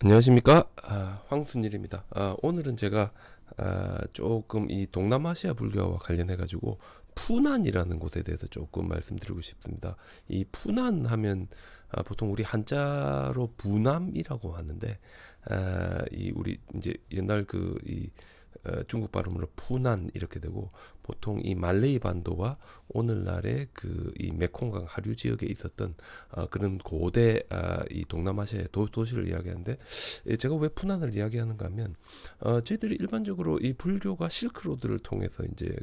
안녕하십니까, 황순일입니다. 오늘은 제가 조금 이 동남아시아 불교와 관련해 가지고 푸난이라는 곳에 대해서 조금 말씀드리고 싶습니다. 이 푸난 하면 보통 우리 한자로 부남이라고 하는데, 이 우리 이제 옛날 중국 발음으로 푸난 이렇게 되고, 보통 이 말레이 반도와 오늘날의 이 메콩강 하류 지역에 있었던 그런 고대 이 동남아시아의 도시를 이야기하는데, 제가 왜 푸난을 이야기하는가 하면, 저희들이 일반적으로 이 불교가 실크로드를 통해서 이제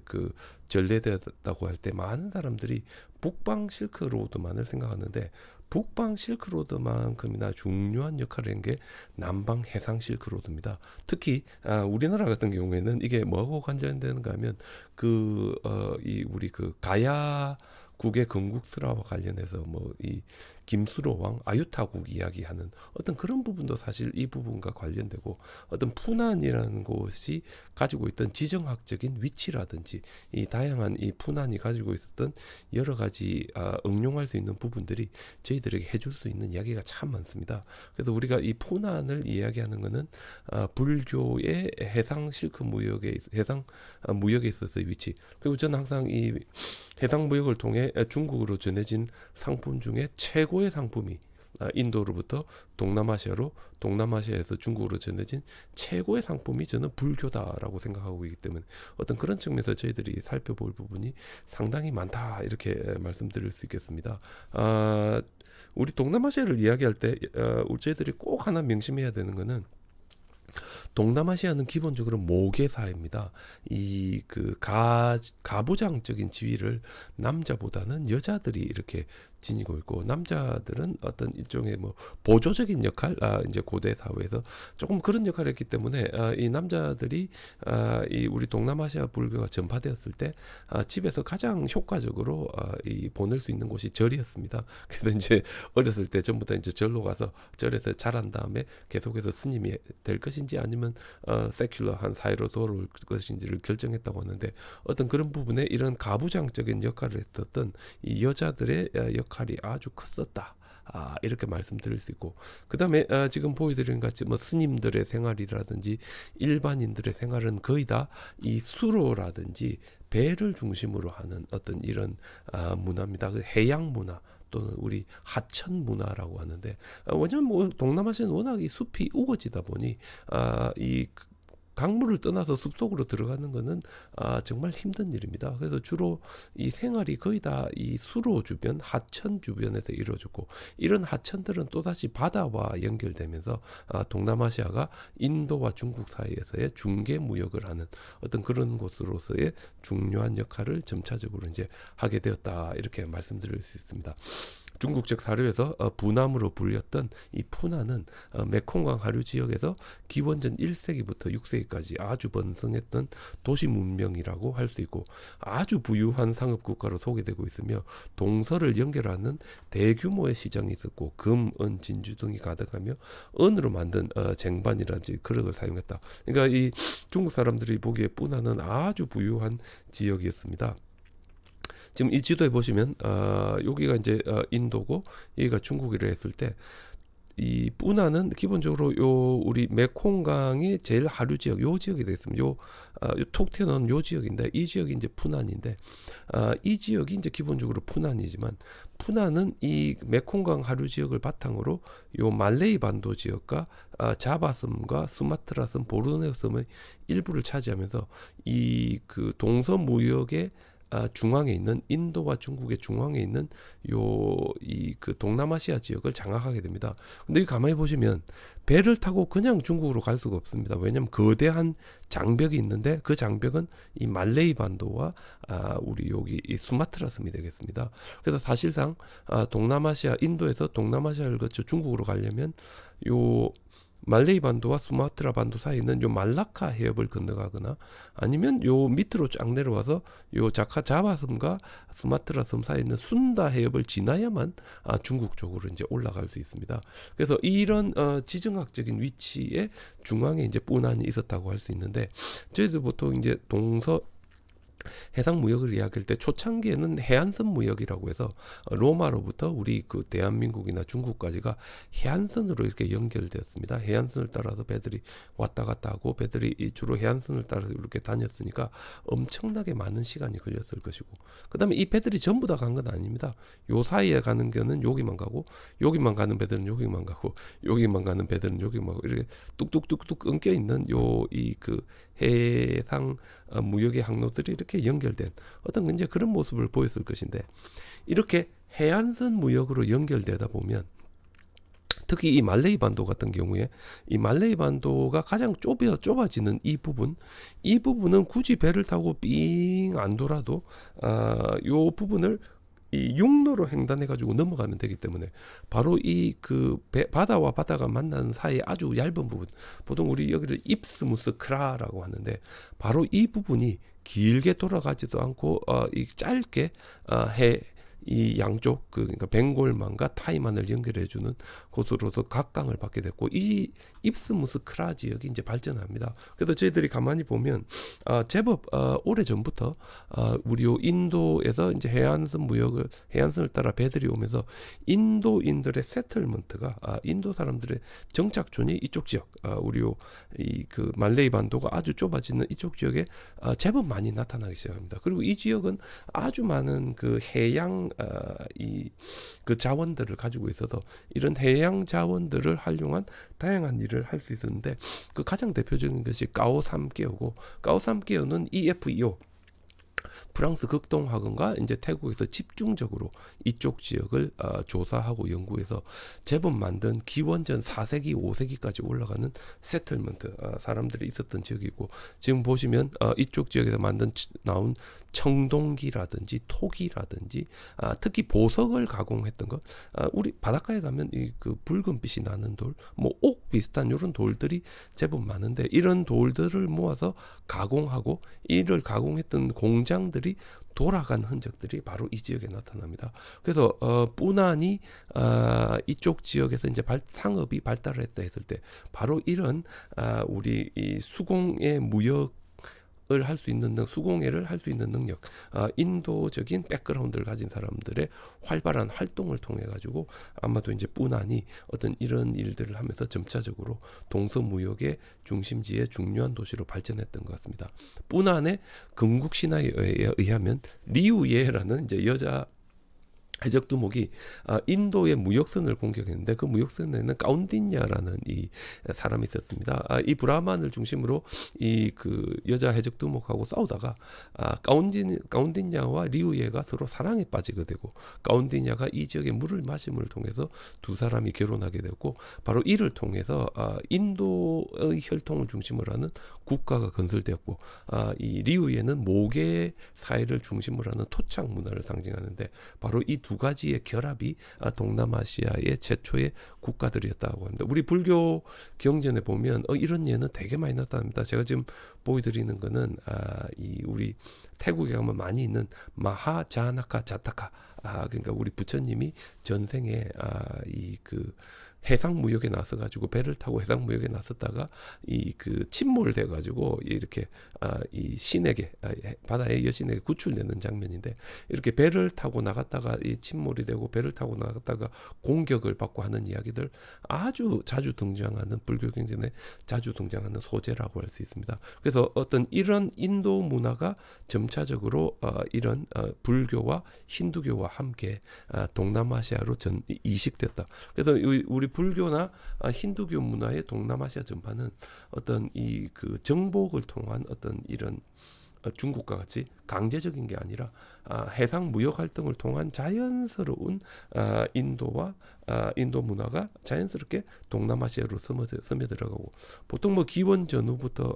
전래되었다고 할 때 많은 사람들이 북방 실크로드만을 생각하는데, 북방 실크로드만큼이나 중요한 역할을 한 게 남방 해상 실크로드입니다. 특히 우리나라 같은 경우에는 이게 뭐하고 관련되는가 하면 우리 가야국의 건국설화와 관련해서 이 김수로 왕 아유타국 이야기하는 어떤 그런 부분도 사실 이 부분과 관련되고, 어떤 푸난이라는 곳이 가지고 있던 지정학적인 위치라든지 이 다양한 이 푸난이 가지고 있었던 여러 가지 응용할 수 있는 부분들이 저희들에게 해줄 수 있는 이야기가 참 많습니다. 그래서 우리가 이 푸난을 이야기하는 것은 불교의 해상 실크 무역에 해상 무역에 있어서의 위치, 그리고 저는 항상 이 해상 무역을 통해 중국으로 전해진 상품 중에 최고의 상품이 인도로부터 동남아시아로, 동남아시아에서 중국으로 전해진 최고의 상품이 저는 불교다라고 생각하고 있기 때문에, 어떤 그런 측면에서 저희들이 살펴볼 부분이 상당히 많다, 이렇게 말씀드릴 수 있겠습니다. 우리 동남아시아를 이야기할 때 저희들이 꼭 하나 명심해야 되는 거는, 동남아시아는 기본적으로 모계사입니다. 가부장적인 지위를 남자보다는 여자들이 이렇게 지니고 있고, 남자들은 어떤 일종의 보조적인 역할, 이제 고대 사회에서 조금 그런 역할을 했기 때문에, 이 남자들이 이 우리 동남아시아 불교가 전파되었을 때 집에서 가장 효과적으로 보낼 수 있는 곳이 절이었습니다. 그래서 이제 어렸을 때 전부 다 이제 절로 가서 절에서 자란 다음에 계속해서 스님이 될 것인지 아니면 세큘러한 사회로 돌아올 것인지를 결정했다고 하는데, 어떤 그런 부분에 이런 가부장적인 역할을 했었던 이 여자들의 역할이 아주 컸었다, 이렇게 말씀드릴 수 있고, 그 다음에 지금 보여드리는 같이 스님들의 생활이라든지 일반인들의 생활은 거의 다 이 수로라든지 배를 중심으로 하는 어떤 이런 문화입니다. 해양 문화 또는 우리 하천 문화라고 하는데, 왜냐면 동남아시아는 워낙 이 숲이 우거지다 보니 이 강물을 떠나서 숲속으로 들어가는 것은 정말 힘든 일입니다. 그래서 주로 이 생활이 거의 다 이 수로 주변, 하천 주변에서 이루어졌고, 이런 하천들은 또다시 바다와 연결되면서 동남아시아가 인도와 중국 사이에서의 중개 무역을 하는 어떤 그런 곳으로서의 중요한 역할을 점차적으로 이제 하게 되었다, 이렇게 말씀드릴 수 있습니다. 중국적 사료에서 부남으로 불렸던 이 푸난은 메콩강 하류 지역에서 기원전 1세기부터 6세기까지 아주 번성했던 도시 문명이라고 할 수 있고, 아주 부유한 상업 국가로 소개되고 있으며, 동서를 연결하는 대규모의 시장이 있었고, 금, 은, 진주 등이 가득하며 은으로 만든 쟁반이라든지 그릇을 사용했다. 그러니까 이 중국 사람들이 보기에 푸난은 아주 부유한 지역이었습니다. 지금 이 지도에 보시면 여기가 이제 인도고 여기가 중국이라 했을 때, 이 푸난은 기본적으로 요 우리 메콩강의 제일 하류 지역, 요 지역이 되겠습니다. 요 톡 튀어나온 요 지역인데, 이 지역이 이제 푸난인데, 이 지역이 이제 기본적으로 푸난이지만, 푸난은 이 메콩강 하류 지역을 바탕으로 요 말레이 반도 지역과 자바섬과 수마트라 섬, 보르네오 섬의 일부를 차지하면서 이 동서 무역의 중앙에 있는, 인도와 중국의 중앙에 있는 동남아시아 지역을 장악하게 됩니다. 근데 이 가만히 보시면 배를 타고 그냥 중국으로 갈 수가 없습니다. 왜냐하면 거대한 장벽이 있는데, 그 장벽은 이 말레이 반도와 우리 여기 이 수마트라 섬이 되겠습니다. 그래서 사실상 동남아시아, 인도에서 동남아시아를 거쳐 중국으로 가려면 요 말레이 반도와 수마트라 반도 사이에 있는 요 말라카 해협을 건너가거나, 아니면 요 밑으로 쫙 내려와서 요 자바섬과 수마트라 섬 사이에 있는 순다 해협을 지나야만 중국 쪽으로 이제 올라갈 수 있습니다. 그래서 이런 지정학적인 위치에 중앙에 이제 푸난이 있었다고 할 수 있는데, 저희도 보통 이제 해상 무역을 이야기할 때 초창기에는 해안선 무역이라고 해서 로마로부터 우리 그 대한민국이나 중국까지가 해안선으로 이렇게 연결되었습니다. 해안선을 따라서 배들이 왔다 갔다 하고 배들이 주로 해안선을 따라서 이렇게 다녔으니까 엄청나게 많은 시간이 걸렸을 것이고, 그다음에 이 배들이 전부 다 간 건 아닙니다. 요 사이에 가는 거는 여기만 가고, 여기만 가는 배들은 여기만 가고, 여기만 가는 배들은 여기만 가고, 이렇게 뚝뚝뚝뚝 끊겨 있는 요 이 그 해상 무역의 항로들이 이렇게 연결된 어떤 이제 그런 모습을 보였을 것인데, 이렇게 해안선 무역으로 연결되다 보면 특히 이 말레이 반도 같은 경우에 이 말레이 반도가 가장 좁아지는 이 부분은 굳이 배를 타고 삥 안 돌아도 요 부분을 이 육로로 횡단해 가지고 넘어가면 되기 때문에 바로 이 그 바다와 바다가 만나는 사이에 아주 얇은 부분, 보통 우리 여기를 입스무스 크라라고 하는데, 바로 이 부분이 길게 돌아가지도 않고 이 짧게 이 양쪽 그러니까 벵골만과 타이만을 연결해주는 곳으로서 각광을 받게 됐고, 이 입스무스 크라 지역이 이제 발전합니다. 그래서 저희들이 가만히 보면 제법 오래 전부터 우리 인도에서 이제 해안선을 따라 배들이 오면서 인도인들의 세틀먼트가 인도 사람들의 정착촌이 이쪽 지역, 우리 이 그 말레이 반도가 아주 좁아지는 이쪽 지역에 제법 많이 나타나기 시작합니다. 그리고 이 지역은 아주 많은 그 해양 이 그 자원들을 가지고 있어서 이런 해양 자원들을 활용한 다양한 일을 할 수 있었는데, 그 가장 대표적인 것이 까오삼깨어고, 까오삼깨어는 EFEO 프랑스 극동화군과 이제 태국에서 집중적으로 이쪽 지역을 조사하고 연구해서 제법 만든 기원전 4세기, 5세기까지 올라가는 세틀먼트 사람들이 있었던 지역이고, 지금 보시면 이쪽 지역에서 나온 청동기라든지 토기라든지 특히 보석을 가공했던 것, 우리 바닷가에 가면 이 그 붉은빛이 나는 돌, 뭐 옥 비슷한 이런 돌들이 제법 많은데, 이런 돌들을 모아서 가공하고 이를 가공했던 공장들이 돌아간 흔적들이 바로 이 지역에 나타납니다. 그래서 뿌난이 이쪽 지역에서 이제 상업이 발달을 했다 했을 때 바로 이런 우리 이 수공의 무역 을 할 수 있는 수공예를 할 수 있는 능력, 인도적인 백그라운드를 가진 사람들의 활발한 활동을 통해 가지고 아마도 이제 뿌난이 어떤 이런 일들을 하면서 점차적으로 동서무역의 중심지의 중요한 도시로 발전했던 것 같습니다. 뿌난의 건국 신화에 의하면 리우예라는 이제 여자 해적두목이 인도의 무역선을 공격했는데, 그 무역선에는 가운딘냐라는 이 사람이 있었습니다. 이 브라만을 중심으로 이 그 여자 해적두목하고 싸우다가 가운딘냐와 리우예가 서로 사랑에 빠지게 되고, 가운딘냐가 이 지역의 물을 마심을 통해서 두 사람이 결혼하게 되고, 바로 이를 통해서 인도의 혈통을 중심으로 하는 국가가 건설되었고, 이 리우예는 모계 사회를 중심으로 하는 토착 문화를 상징하는데, 바로 이 두 가지의 결합이 동남아시아의 최초의 국가들이었다고 합니다. 우리 불교 경전에 보면 이런 예는 되게 많이 나타납니다. 제가 지금 보여드리는 거는 이 우리 태국에 가면 많이 있는 마하자나카 자타카, 그러니까 우리 부처님이 전생에 이 그 해상 무역에 나서 가지고 배를 타고 해상 무역에 나섰다가 이 그 침몰돼 가지고 이렇게 이 신에게 바다의 여신에게 구출되는 장면인데, 이렇게 배를 타고 나갔다가 이 침몰이 되고 배를 타고 나갔다가 공격을 받고 하는 이야기들 아주 자주 등장하는, 불교 경전에 자주 등장하는 소재라고 할 수 있습니다. 그래서 어떤 이런 인도 문화가 점차적으로 이런 불교와 힌두교와 함께 동남아시아로 이식됐다. 그래서 우리 불교나 힌두교 문화의 동남아시아 전파는 어떤 이 그 정복을 통한 어떤 이런 중국과 같이 강제적인 게 아니라 해상 무역 활동을 통한 자연스러운 인도와 인도 문화가 자연스럽게 동남아시아로 스며들어가고, 보통 뭐 기원 전후부터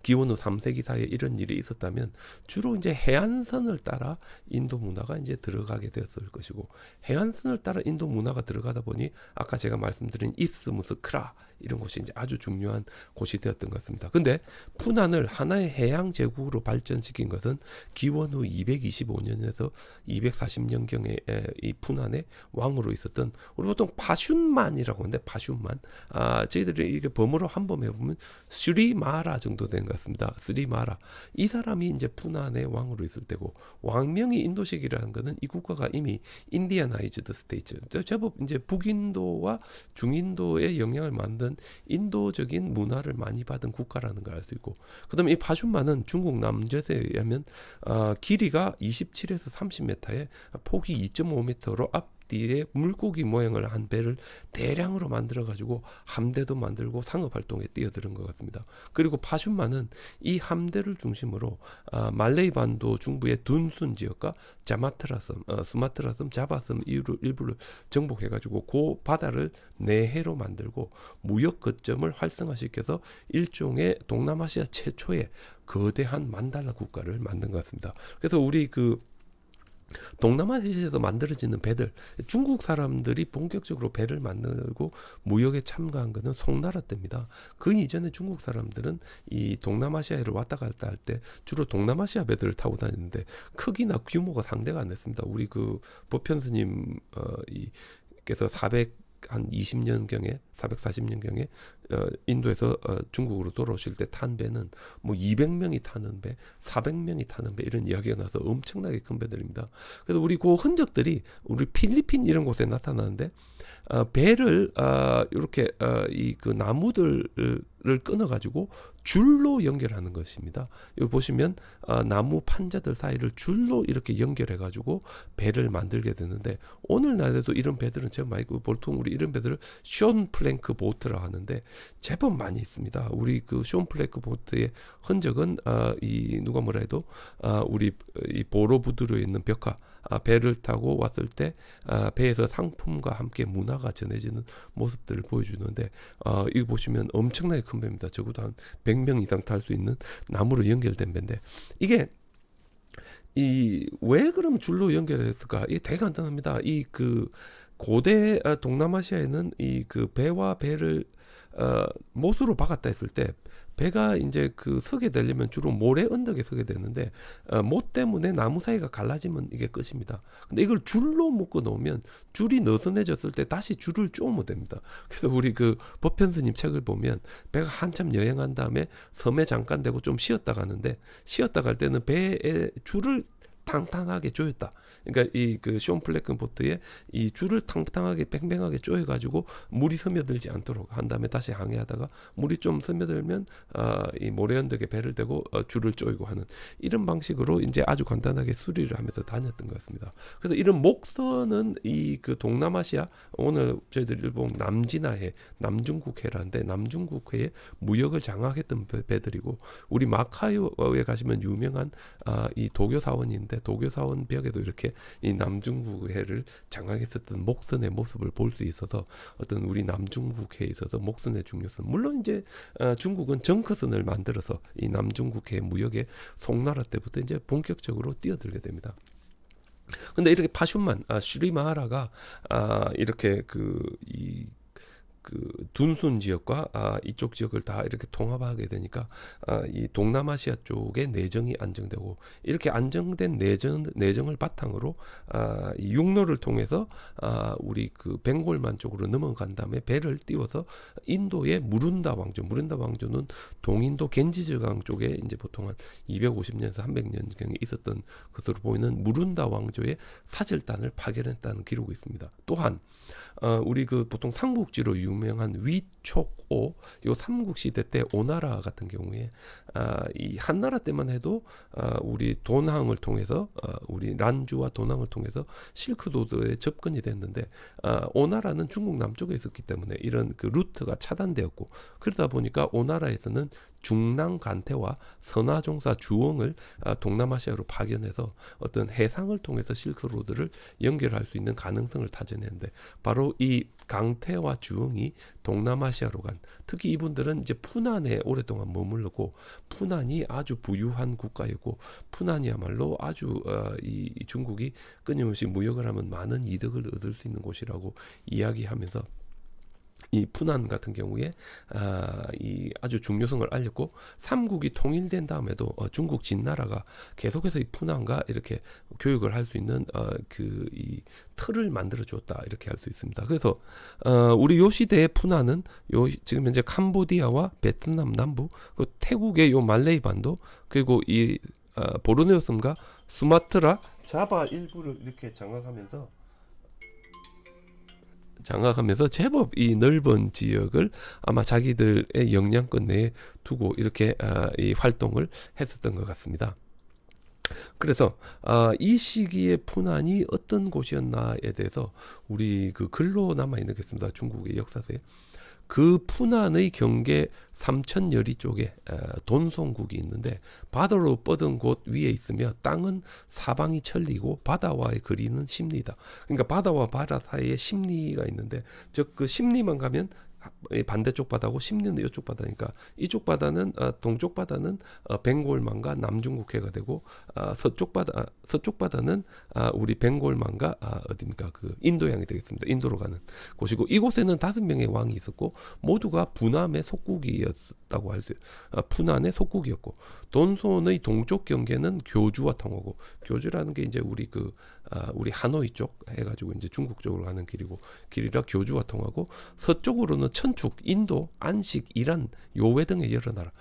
기원 후 3세기 사이에 이런 일이 있었다면 주로 이제 해안선을 따라 인도 문화가 이제 들어가게 되었을 것이고, 해안선을 따라 인도 문화가 들어가다 보니 아까 제가 말씀드린 입스무스 크라, 이런 곳이 이제 아주 중요한 곳이 되었던 것 같습니다. 근데 푸난을 하나의 해양 제국으로 발전시킨 것은 기원 후 225년에서 240년경에 이 푸난의 왕으로 있었던 우리 보통 파슌만이라고 하는데 파슌만 저희들이 이게 범어로 한번 해보면 스리마라 정도 된 것 같습니다. 스리마라 이 사람이 이제 푸난의 왕으로 있을 때고 왕명이 인도식이라는 것은 이 국가가 이미 인디아나이즈드 스테이트 제법 이제 북인도와 중인도의 영향을 만든 인도적인 문화를 많이 받은 국가라는 걸 알 수 있고 그다음에 이 파슌만은 중국 남zet에 의하면 길이가 27에서 30m에 폭이 2.5m로 앞뒤에 물고기 모양을 한 배를 대량으로 만들어 가지고 함대도 만들고 상업 활동에 뛰어드는 것 같습니다. 그리고 파슌만은 이 함대를 중심으로 말레이 반도 중부의 둔순 지역과 수마트라 섬, 자바 섬 일부를 정복해 가지고 그 바다를 내해로 만들고 무역 거점을 활성화시켜서 일종의 동남아시아 최초의 거대한 만달라 국가를 만든 것 같습니다. 그래서 우리 그 동남아시아에서 만들어지는 배들 중국 사람들이 본격적으로 배를 만들고 무역에 참가한 것은 송나라 때입니다. 그 이전에 중국 사람들은 이 동남아시아를 왔다 갔다 할 때 주로 동남아시아 배들을 타고 다녔는데 크기나 규모가 상대가 안 됐습니다. 우리 그 보편 스님 께서 420년경에 440년경에 인도에서 중국으로 돌아오실 때 탄 배는 뭐 200명이 타는 배, 400명이 타는 배 이런 이야기가 나서 엄청나게 큰 배들입니다. 그래서 우리 그 흔적들이 우리 필리핀 이런 곳에 나타나는데 배를 이렇게 이 그 나무들을 끊어 가지고 줄로 연결하는 것입니다. 여기 보시면 나무 판자들 사이를 줄로 이렇게 연결해 가지고 배를 만들게 되는데 오늘날에도 이런 배들은 제법 많이 있고 보통 우리 이런 배들을 쇼 플랭크 보트라 하는데 제법 많이 있습니다. 우리 그 쇼 플랭크 보트의 흔적은 이 누가 뭐라 해도 우리 이 보로부두르에 있는 벽화 배를 타고 왔을 때 배에서 상품과 함께 문화가 전해지는 모습들을 보여주는데 이거 보시면 엄청나게 큰 배입니다. 적어도 한 100명 이상 탈 수 있는 나무로 연결된 배인데 이게 왜 그럼 줄로 연결했을까? 이게 되게 간단합니다. 이 그 고대 동남아시아에는 이 그 배와 배를 못으로 박았다 했을 때 배가 이제 그 서게 되려면 주로 모래 언덕에 서게 되는데 못 때문에 나무 사이가 갈라지면 이게 끝입니다. 근데 이걸 줄로 묶어 놓으면 줄이 느슨해졌을 때 다시 줄을 쪼으면 됩니다. 그래서 우리 그 법현 스님 책을 보면 배가 한참 여행한 다음에 섬에 잠깐 대고 좀 쉬었다 가는데 쉬었다 갈 때는 배에 줄을 탕탕하게 조였다. 그러니까 이 그 쇼 플래큰 보트에 이 줄을 탕탕하게 뺑뺑하게 조여가지고 물이 스며들지 않도록 한 다음에 다시 항해하다가 물이 좀 스며들면 이 모래 언덕에 배를 대고 줄을 조이고 하는 이런 방식으로 이제 아주 간단하게 수리를 하면서 다녔던 것 같습니다. 그래서 이런 목선은 이 그 동남아시아 오늘 저희들 일본 남진아해 남중국해라는데 남중국해의 무역을 장악했던 배들이고 우리 마카오에 가시면 유명한 이 도교 사원인데 도교 사원 벽에도 이렇게 이 남중국해를 장악했었던 목선의 모습을 볼 수 있어서 어떤 우리 남중국해에 있어서 목선의 중요성 물론 이제 중국은 정커선을 만들어서 이 남중국해 무역에 송나라 때부터 이제 본격적으로 뛰어들게 됩니다. 근데 이렇게 파슌만 슈리마하라가 이렇게 그 둔순 지역과 이쪽 지역을 다 이렇게 통합하게 되니까 이 동남아시아 쪽에 내정이 안정되고 이렇게 안정된 내정을 바탕으로 이 육로를 통해서 우리 그 벵골만 쪽으로 넘어간 다음에 배를 띄워서 인도의 무룬다 왕조는 동인도 겐지즈강 쪽에 이제 보통 한 250년에서 300년경에 있었던 것으로 보이는 무룬다 왕조의 사절단을 파견했다는 기록이 있습니다. 또한 우리 그 보통 삼국지로 유명한 위촉오 요 삼국시대 때 오나라 같은 경우에 이 한나라 때만 해도 우리 돈항을 통해서 우리 란주와 돈항을 통해서 실크로드에 접근이 됐는데 오나라는 중국 남쪽에 있었기 때문에 이런 그 루트가 차단되었고 그러다 보니까 오나라에서는 중랑 간태와 선화종사 주엉을 동남아시아로 파견해서 어떤 해상을 통해서 실크로드를 연결할 수 있는 가능성을 타져냈는데 바로 이 강태와 주엉이 동남아시아로 간 특히 이분들은 이제 푸난에 오랫동안 머물렀고 푸난이 아주 부유한 국가이고 푸난이야말로 아주 이 중국이 끊임없이 무역을 하면 많은 이득을 얻을 수 있는 곳이라고 이야기하면서 이 푸난 같은 경우에 이 아주 중요성을 알렸고, 삼국이 통일된 다음에도 중국 진나라가 계속해서 이 푸난과 이렇게 교육을 할 수 있는 그 이 틀을 만들어 주었다, 이렇게 할 수 있습니다. 그래서 우리 요 시대의 푸난은 요 지금 현재 캄보디아와 베트남 남부, 그 태국의 요 말레이 반도, 그리고 이 보르네오 섬과 수마트라, 자바 일부를 이렇게 장악하면서 제법 이 넓은 지역을 아마 자기들의 영향권 내에 두고 이렇게 이 활동을 했었던 것 같습니다. 그래서 이 시기의 푸난이 어떤 곳이었나에 대해서 우리 그 글로 남아 있는 게 있습니다. 중국의 역사서에. 그 푸난의 경계 삼천여리 쪽에 돈송국이 있는데, 바다로 뻗은 곳 위에 있으며 땅은 사방이 천리고 바다와의 거리는 십리다. 그러니까 바다와 바다 사이에 십리가 있는데, 즉 그 십리만 가면 반대쪽 바다고, 십리는 이쪽 바다니까, 이쪽 바다는 동쪽 바다는 벵골만과 남중국해가 되고, 서쪽 바다는 우리 벵골만과 어디입니까, 그 인도양이 되겠습니다. 인도로 가는 곳이고, 이곳에는 5명의 왕이 있었고 모두가 부남의 속국이었다고 할 수 푸난의 속국이었고, 돈손의 동쪽 경계는 교주와 통하고, 교주라는 게 이제 우리 우리 하노이 쪽 해가지고 이제 중국 쪽으로 가는 길이라 교주와 통하고, 서쪽으로는 천축, 인도, 안식, 이란, 요웨 등의 여러 나라,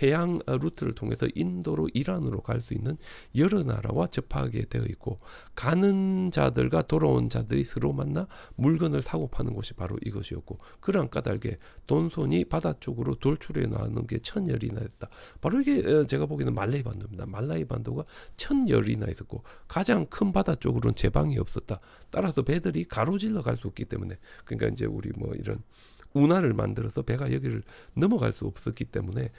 해양 루트를 통해서 인도로 이란으로 갈 수 있는 여러 나라와 접하게 되어 있고, 가는 자들과 돌아온 자들이 서로 만나 물건을 사고 파는 곳이 바로 이것이었고, 그러한 까닭에 돈손이 바다 쪽으로 돌출해 나가는 게 1000열이나 됐다. 바로 이게 제가 보기에는 말레이 반도입니다. 말레이 반도가 1000열이나 있었고, 가장 큰 바다 쪽으로는 제방이 없었다. 따라서 배들이 가로질러 갈 수 없기 때문에, 그러니까 이제 우리 뭐 이런 운하를 만들어서 배가 여기를 넘어갈 수 없었기 때문에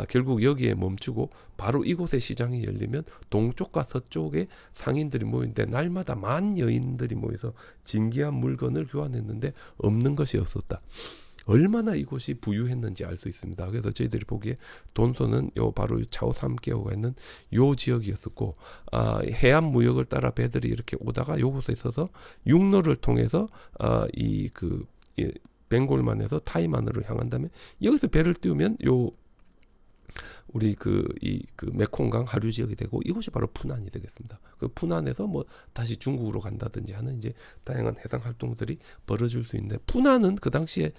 결국 여기에 멈추고, 바로 이곳에 시장이 열리면 동쪽과 서쪽에 상인들이 모이는데, 날마다 만 여인들이 모여서 진귀한 물건을 교환했는데 없는 것이 없었다. 얼마나 이곳이 부유했는지 알 수 있습니다. 그래서 저희들이 보기에 돈손은 바로 차오삼께오가 있는 요 지역이었었고, 해안 무역을 따라 배들이 이렇게 오다가 요곳에 있어서 육로를 통해서 벵골만에서 타이만으로 향한 다음에 여기서 배를 띄우면 우리 메콩강 하류 지역이 되고, 이곳이 바로 푸난이 되겠습니다. 그 푸난에서 뭐 다시 중국으로 간다든지 하는 이제 다양한 해상 활동들이 벌어질 수 있는데, 푸난은 그 당시에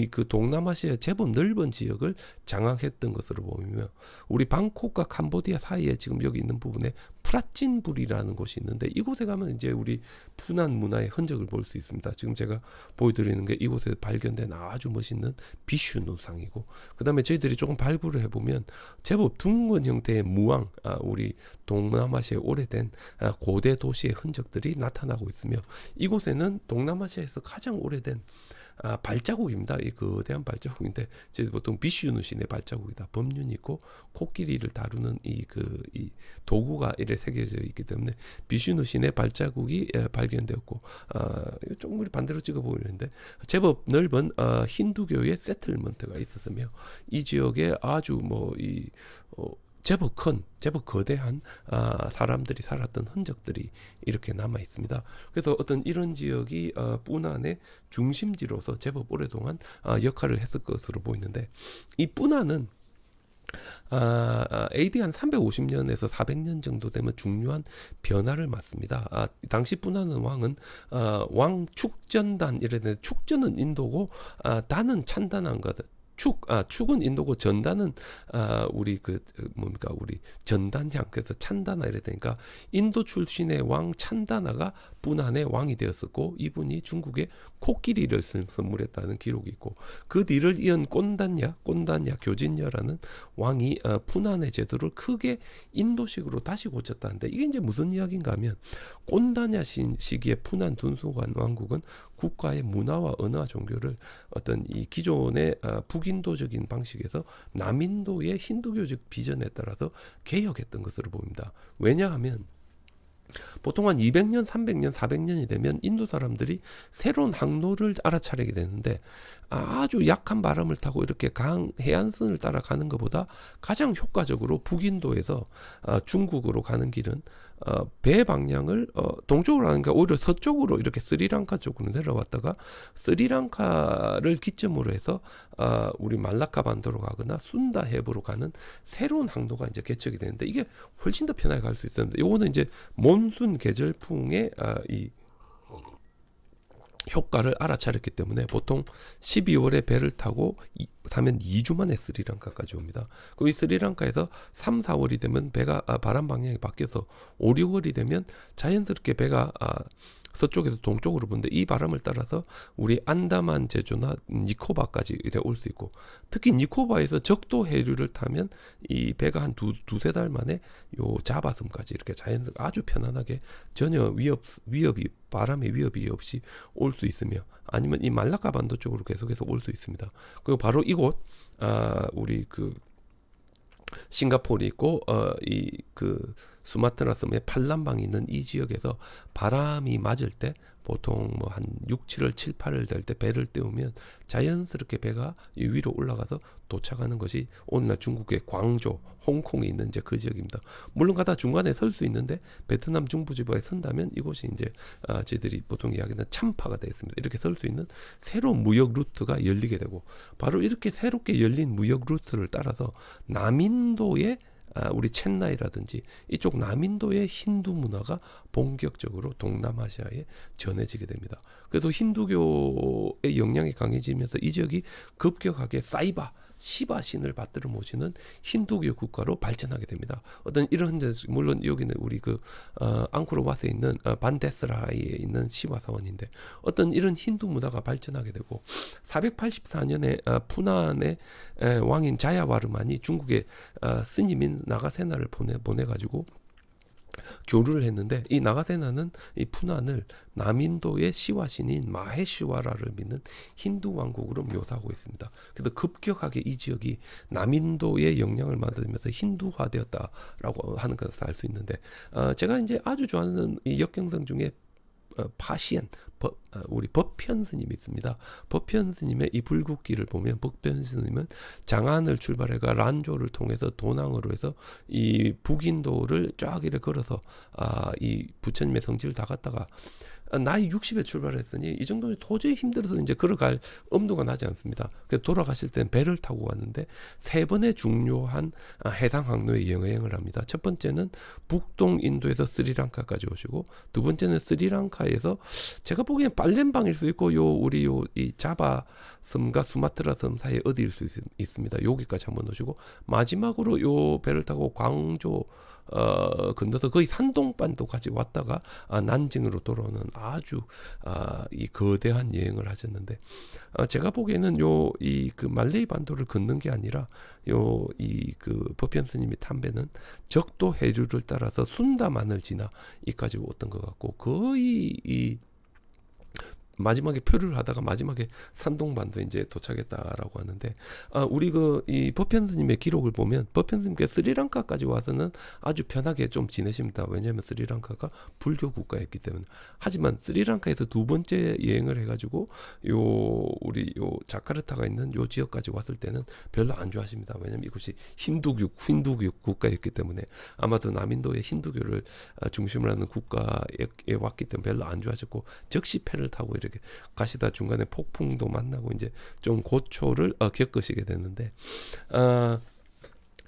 그 동남아시아 제법 넓은 지역을 장악했던 것으로 보이며, 우리 방콕과 캄보디아 사이에 지금 여기 있는 부분에 프라찐불이라는 곳이 있는데, 이곳에 가면 이제 우리 푸난 문화의 흔적을 볼 수 있습니다. 지금 제가 보여드리는 게 이곳에 발견된 아주 멋있는 비슈누상이고, 그 다음에 저희들이 조금 발굴을 해보면 제법 둥근 형태의 무왕, 우리 동남아시아의 오래된 고대 도시의 흔적들이 나타나고 있으며, 이곳에는 동남아시아에서 가장 오래된 발자국입니다. 이 거대한 발자국인데, 저희 보통 비슈누 신의 발자국이다. 법륜이 있고 코끼리를 다루는 이 도구가 이래 새겨져 있기 때문에 비슈누 신의 발자국이 발견되었고, 조금 우리 반대로 찍어 보이는데 제법 넓은 힌두교의 세틀먼트가 있었으며, 이 지역에 아주 제법 거대한 사람들이 살았던 흔적들이 이렇게 남아 있습니다. 그래서 어떤 이런 지역이 푸난의 중심지로서 제법 오랫동안 역할을 했을 것으로 보이는데, 이 푸난은 AD 한 350년에서 400년 정도 되면 중요한 변화를 맞습니다. 당시 푸난은 왕은 왕 축전단 이랬는데, 축전은 인도고 단은 찬단한 거든. 축은 인도고 전단은 우리 우리 전단향, 그래서 찬다나 이래 되니까 인도 출신의 왕 찬다나가 푸난의 왕이 되었었고, 이분이 중국에 코끼리를 선물했다는 기록이 있고, 그 뒤를 이은 꼰단야 교진야라는 왕이 푸난의 제도를 크게 인도식으로 다시 고쳤다는데, 이게 이제 무슨 이야기인가 하면, 꼰단야 시기에 푸난 둔수관 왕국은 국가의 문화와 언어와 종교를 어떤 이 기존의 북인도적인 방식에서 남인도의 힌두교적 비전에 따라서 개혁했던 것으로 보입니다. 왜냐하면 보통 한 200년, 300년, 400년이 되면 인도 사람들이 새로운 항로를 알아차리게 되는데 아주 약한 바람을 타고 이렇게 강 해안선을 따라가는 것보다 가장 효과적으로 북인도에서 중국으로 가는 길은 배 방향을 동쪽으로 하는 게 오히려 서쪽으로 이렇게 스리랑카 쪽으로 내려왔다가 스리랑카를 기점으로 해서 우리 말라카 반도로 가거나 순다 해부로 가는 새로운 항로가 이제 개척이 되는데 이게 훨씬 더 편하게 갈 수 있었는데 요거는 이제 몬순 계절풍의 이 효과를 알아차렸기 때문에 보통 12월에 배를 타고 타면 2주 만에 스리랑카까지 옵니다. 그 스리랑카에서 3, 4월이 되면 배가 바람 방향이 바뀌어서 5, 6월이 되면 자연스럽게 배가 서쪽에서 동쪽으로 부는데 이 바람을 따라서 우리 안다만 제주나 니코바까지 올 수 있고 특히 니코바에서 적도 해류를 타면 이 배가 한 두세 달 만에 요 자바섬까지 이렇게 자연스럽게 아주 편안하게 전혀 위협이 바람의 위협이 없이 올 수 있으며 아니면 이 말라카 반도 쪽으로 계속해서 올 수 있습니다. 그리고 바로 이곳 우리 그 싱가포르이 있고 이 그 수마트라 섬의 팔람방이 있는 이 지역에서 바람이 맞을 때 보통 뭐 한 6, 7월, 7, 8월 될 때 배를 떼우면 자연스럽게 배가 위로 올라가서 도착하는 것이 오늘날 중국의 광조, 홍콩에 있는 이제 그 지역입니다. 물론 가다 중간에 설 수 있는데 베트남 중부지방에 선다면 이곳이 이제 저희들이 보통 이야기하는 참파가 되어 있습니다. 이렇게 설 수 있는 새로운 무역 루트가 열리게 되고 바로 이렇게 새롭게 열린 무역 루트를 따라서 남인도의 우리 첸나이라든지 이쪽 남인도의 힌두 문화가 본격적으로 동남아시아에 전해지게 됩니다. 그래도 힌두교의 영향이 강해지면서 이 지역이 급격하게 사이바, 시바 신을 받들어 모시는 힌두교 국가로 발전하게 됩니다. 어떤 이런 물론 여기는 우리 그 앙코르와트에 있는 반데스라에 있는 시바 사원인데 어떤 이런 힌두 문화가 발전하게 되고 484년에 푸난의 왕인 자야와르만이 중국의 스님인 나가세나를 보내가지고 교류를 했는데 이 나가세나는 이 푸난을 남인도의 시와신인 마헤시와라를 믿는 힌두 왕국으로 묘사하고 있습니다. 그래서 급격하게 이 지역이 남인도의 영향을 받으면서 힌두화되었다라고 하는 것을 알 수 있는데 제가 이제 아주 좋아하는 이 역경성 중에 파시엔 우리 법현 스님이 있습니다. 법현 스님의 이 불국기를 보면 법현 스님은 장안을 출발해가 란조를 통해서 도낭으로 해서 이 북인도를 쫙 이렇게 걸어서 이 부처님의 성지를 다 갔다가 나이 60에 출발했으니 이 정도는 도저히 힘들어서 이제 걸어갈 엄두가 나지 않습니다. 그래서 돌아가실 때는 배를 타고 갔는데 세 번의 중요한 해상 항로에 여행을 합니다. 첫 번째는 북동 인도에서 스리랑카까지 오시고 두 번째는 스리랑카에서 제가 보기엔 팔렘방일 수 있고 우리 이 자바 섬과 수마트라 섬 사이에 어디일 수 있습니다. 여기까지 한번 오시고 마지막으로 요 배를 타고 광조 건너서 거의 산동반도까지 왔다가 난징으로 돌아오는 아주 이 거대한 여행을 하셨는데 제가 보기에는 이 그 말레이 반도를 걷는 게 아니라 이 그 법현 스님이 탄 배는 적도 해류를 따라서 순다만을 지나 이까지 왔던 것 같고 거의 이 마지막에 표류를 하다가 마지막에 산동반도에 이제 도착했다라고 하는데 우리 이 법현 스님의 기록을 보면 법현 스님께 스리랑카까지 와서는 아주 편하게 좀 지내십니다. 왜냐하면 스리랑카가 불교 국가였기 때문에. 하지만 스리랑카에서 두 번째 여행을 해가지고 우리 자카르타가 있는 요 지역까지 왔을 때는 별로 안 좋아하십니다. 왜냐하면 이곳이 힌두교 국가였기 때문에 아마도 남인도의 힌두교를 중심으로 하는 국가에 왔기 때문에 별로 안 좋아하셨고 즉시 패를 타고 이렇게 가시다 중간에 폭풍도 만나고 이제 좀 고초를 겪으시게 됐는데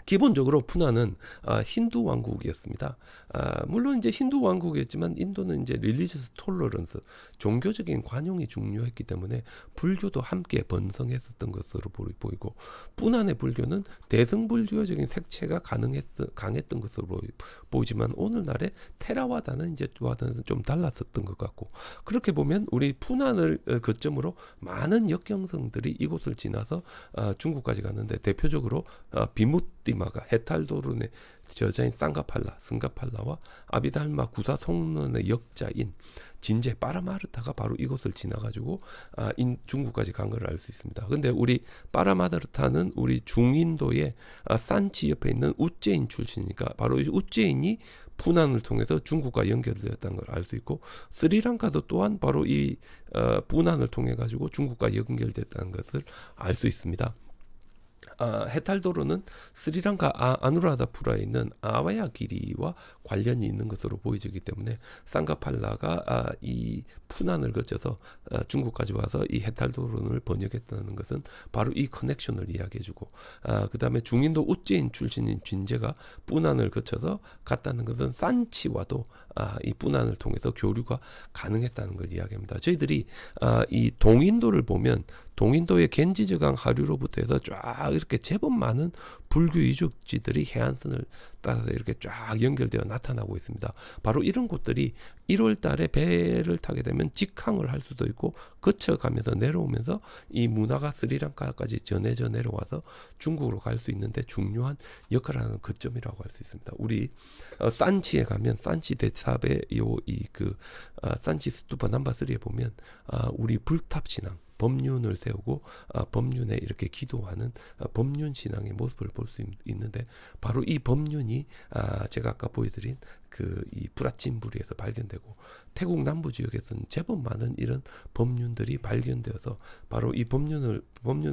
기본적으로 푸나는 힌두 왕국이었습니다. 물론 이제 힌두 왕국이었지만 인도는 이제 릴리지어스 톨러런스, 종교적인 관용이 중요했기 때문에 불교도 함께 번성했었던 것으로 보이고 푸난의 불교는 대승불교적인 색채가 강했던 것으로 보이지만 오늘날의 테라와다는 이제 와다는 좀 달랐었던 것 같고 그렇게 보면 우리 푸난을 거점으로 많은 역경성들이 이곳을 지나서 중국까지 갔는데 대표적으로 비무띠 아크리마가 헤탈도론의 저자인 승가팔라와 아비달마 구사 송론의 역자인 진제 파라마르타가 바로 이곳을 지나가지고 중국까지 간 걸 알 수 있습니다. 근데 우리 파라마르타는 우리 중인도의 산치 옆에 있는 우째인 출신이니까 바로 이 우째인이 푸난을 통해서 중국과 연결되었다는 걸 알 수 있고, 스리랑카도 또한 바로 이 푸난을 통해 가지고 중국과 연결됐다는 것을 알 수 있습니다. 헤탈도로는 스리랑카 아누라다푸라에 있는 아와야기리와 관련이 있는 것으로 보여지기 때문에 상가팔라가 이 푸난을 거쳐서 중국까지 와서 이 헤탈도론을 번역했다는 것은 바로 이 커넥션을 이야기해주고, 그 다음에 중인도 우째인 출신인 진제가 푸난을 거쳐서 갔다는 것은 산치와도 이 푸난을 통해서 교류가 가능했다는 걸 이야기합니다. 저희들이 이 동인도를 보면 동인도의 겐지저강 하류로부터 해서 쫙 이렇게 제법 많은 불교 유적지들이 해안선을 따라서 이렇게 쫙 연결되어 나타나고 있습니다. 바로 이런 곳들이 1월 달에 배를 타게 되면 직항을 할 수도 있고 거쳐가면서 내려오면서 이 문화가 스리랑카까지 전해져 내려와서 중국으로 갈 수 있는데 중요한 역할을 하는 거점이라고 할 수 있습니다. 우리 산치에 가면 산치 대탑의 산치 스투파 넘버 3에 보면 우리 불탑 신앙 법륜을 세우고 법륜에 이렇게 기도하는 법륜 신앙의 모습을 볼 수 있는데, 바로 이 법륜이 제가 아까 보여드린 이 프라친부리에서 발견되고 태국 남부 지역에서는 제법 많은 이런 법륜들이 발견되어서 바로 이 법륜을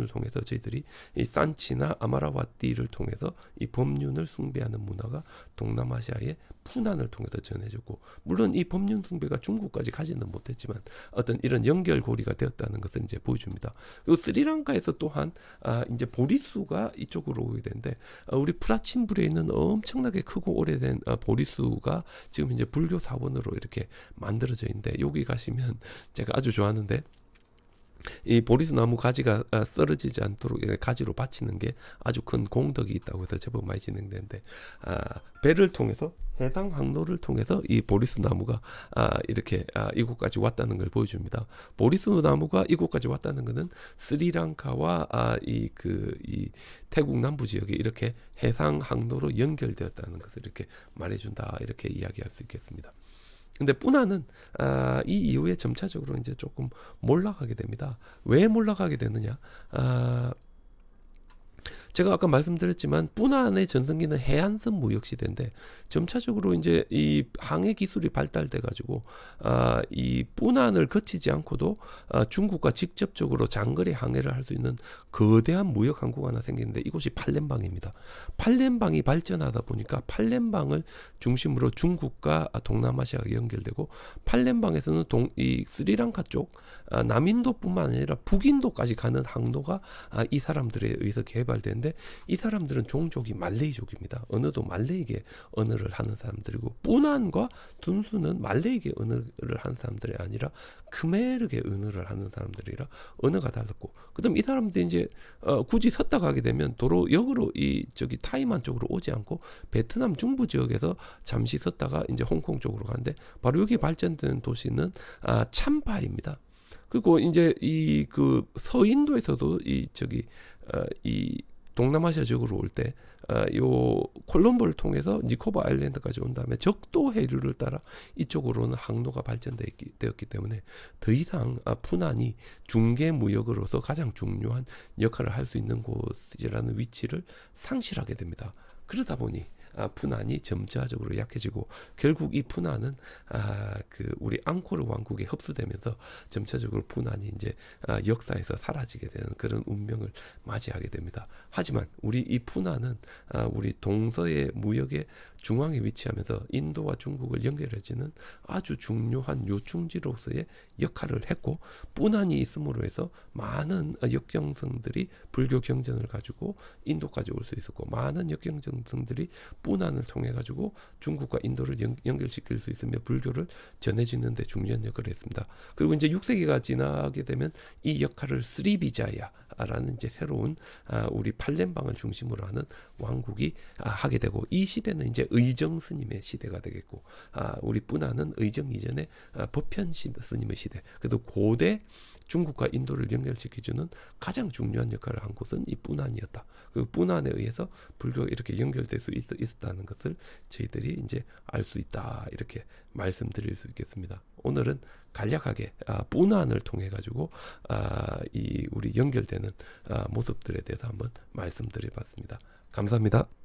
통해서 저희들이 이 산치나 아마라와띠를 통해서 이 법륜을 숭배하는 문화가 동남아시아의 푸난을 통해서 전해졌고, 물론 이 법륜 숭배가 중국까지 가지는 못했지만 어떤 이런 연결고리가 되었다는 것을 이제 보여줍니다. 그리고 스리랑카에서 또한 이제 보리수가 이쪽으로 오게 되는데, 우리 프라친부리에 있는 엄청나게 크고 오래된 보리수가 지금 이제 불교 사원으로 이렇게 만들어져 있는데, 여기 가시면 제가 아주 좋아하는데, 이 보리수 나무 가지가 썰어지지 않도록 가지로 받치는 게 아주 큰 공덕이 있다고 해서 제법 많이 진행되는데, 배를 통해서 해상 항로를 통해서 이 보리수 나무가 이렇게 이곳까지 왔다는 걸 보여줍니다. 보리수 나무가 이곳까지 왔다는 것은 스리랑카와 이 태국 남부 지역에 이렇게 해상 항로로 연결되었다는 것을 이렇게 말해준다, 이렇게 이야기할 수 있겠습니다. 근데 푸난은 이 이후에 점차적으로 이제 조금 몰락하게 됩니다. 왜 몰락하게 되느냐? 제가 아까 말씀드렸지만 푸난의 전성기는 해안선 무역 시대인데, 점차적으로 이제 이 항해 기술이 발달돼 가지고 이 푸난을 거치지 않고도 중국과 직접적으로 장거리 항해를 할 수 있는 거대한 무역 항구가 하나 생기는데, 이곳이 팔렘방입니다. 팔렘방이 발전하다 보니까 팔렘방을 중심으로 중국과 동남아시아가 연결되고, 팔렘방에서는 이 스리랑카 쪽 남인도뿐만 아니라 북인도까지 가는 항로가 이 사람들에 의해서 개발된. 이 사람들은 종족이 말레이족입니다. 언어도 말레이계 언어를 하는 사람들이고, 푸난과 둔수는 말레이계 언어를 하는 사람들이 아니라 크메르계 언어를 하는 사람들이라 언어가 달랐고, 그다음 이 사람들이 이제 굳이 섰다 가게 되면 도로 역으로 타이만 쪽으로 오지 않고 베트남 중부 지역에서 잠시 섰다가 이제 홍콩 쪽으로 가는데, 바로 여기 발전되는 도시는 참파입니다. 그리고 이제 서인도에서도 이 동남아시아 지역으로 올 때 요 콜롬보를 통해서 니코바 아일랜드까지 온 다음에 적도 해류를 따라 이쪽으로는 항로가 발전되었기 때문에 더 이상 푸난이 중개 무역으로서 가장 중요한 역할을 할 수 있는 곳이라는 위치를 상실하게 됩니다. 그러다 보니 푸난이 점차적으로 약해지고, 결국 이 푸난은 우리 앙코르 왕국에 흡수되면서 점차적으로 푸난이 이제 역사에서 사라지게 되는 그런 운명을 맞이하게 됩니다. 하지만 우리 이 푸난은 우리 동서의 무역의 중앙에 위치하면서 인도와 중국을 연결해주는 아주 중요한 요충지로서의 역할을 했고, 푸난이 있음으로 해서 많은 역경성들이 불교 경전을 가지고 인도까지 올 수 있었고, 많은 역경성들이 푸난을 통해 가지고 중국과 인도를 연결시킬 수 있으며 불교를 전해지는 데 중요한 역할을 했습니다. 그리고 이제 6세기가 지나게 되면 이 역할을 스리비자야라는 이제 새로운 우리 팔렘방을 중심으로 하는 왕국이 하게 되고, 이 시대는 이제 의정 스님의 시대가 되겠고, 우리 푸난은 의정 이전에 법현 스님의 시대. 그래도 고대 중국과 인도를 연결시켜주는 가장 중요한 역할을 한 곳은 이 푸난이었다. 그 푸난에 의해서 불교가 이렇게 연결될 수 있었다는 것을 저희들이 이제 알 수 있다. 이렇게 말씀드릴 수 있겠습니다. 오늘은 간략하게 푸난을 통해 가지고 이 우리 연결되는 모습들에 대해서 한번 말씀드려봤습니다. 감사합니다.